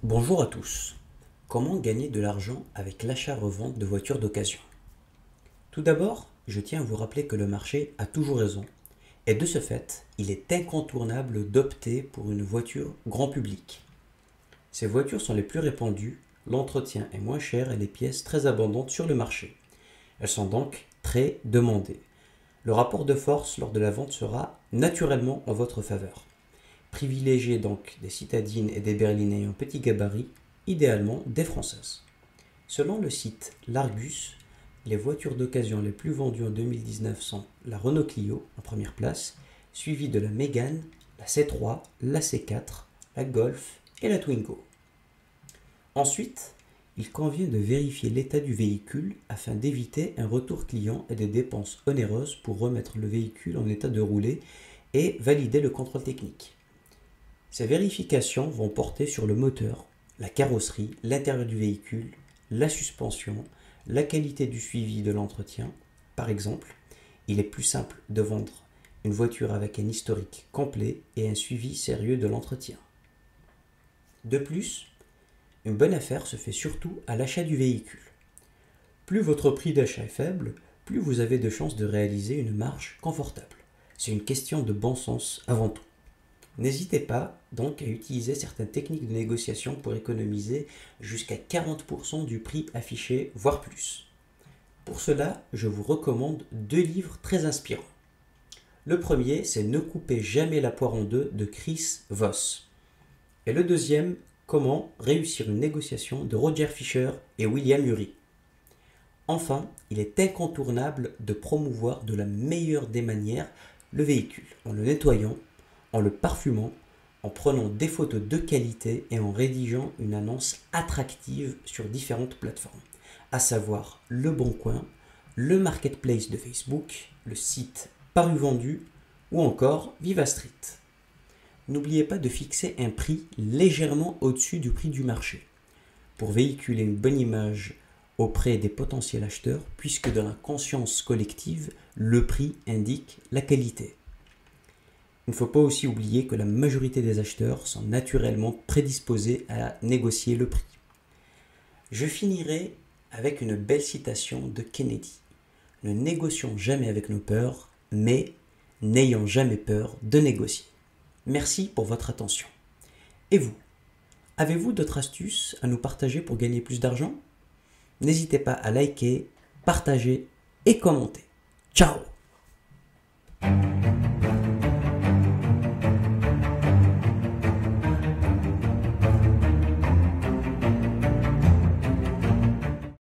Bonjour à tous. Comment gagner de l'argent avec l'achat-revente de voitures d'occasion? Tout d'abord, je tiens à vous rappeler que le marché a toujours raison et de ce fait, il est incontournable d'opter pour une voiture grand public. Ces voitures sont les plus répandues, l'entretien est moins cher et les pièces très abondantes sur le marché. Elles sont donc très demandées. Le rapport de force lors de la vente sera naturellement en votre faveur. Privilégiez donc des citadines et des berlines en petit gabarit, idéalement des françaises. Selon le site L'Argus, les voitures d'occasion les plus vendues en 2019 sont la Renault Clio en première place, suivie de la Mégane, la C3, la C4, la Golf et la Twingo. Ensuite, il convient de vérifier l'état du véhicule afin d'éviter un retour client et des dépenses onéreuses pour remettre le véhicule en état de rouler et valider le contrôle technique. Ces vérifications vont porter sur le moteur, la carrosserie, l'intérieur du véhicule, la suspension, la qualité du suivi de l'entretien. Par exemple, il est plus simple de vendre une voiture avec un historique complet et un suivi sérieux de l'entretien. De plus, une bonne affaire se fait surtout à l'achat du véhicule. Plus votre prix d'achat est faible, plus vous avez de chances de réaliser une marge confortable. C'est une question de bon sens avant tout. N'hésitez pas donc à utiliser certaines techniques de négociation pour économiser jusqu'à 40% du prix affiché, voire plus. Pour cela, je vous recommande deux livres très inspirants. Le premier, c'est Ne coupez jamais la poire en deux de Chris Voss. Et le deuxième, Comment réussir une négociation de Roger Fisher et William Ury. Enfin, il est incontournable de promouvoir de la meilleure des manières le véhicule, en le nettoyant, en le parfumant, en prenant des photos de qualité et en rédigeant une annonce attractive sur différentes plateformes, à savoir Le Bon Coin, le Marketplace de Facebook, le site Paru Vendu ou encore Viva Street. N'oubliez pas de fixer un prix légèrement au-dessus du prix du marché pour véhiculer une bonne image auprès des potentiels acheteurs puisque dans la conscience collective, le prix indique la qualité. Il ne faut pas aussi oublier que la majorité des acheteurs sont naturellement prédisposés à négocier le prix. Je finirai avec une belle citation de Kennedy. Ne négocions jamais avec nos peurs, mais n'ayons jamais peur de négocier. Merci pour votre attention. Et vous, avez-vous d'autres astuces à nous partager pour gagner plus d'argent? N'hésitez pas à liker, partager et commenter. Ciao!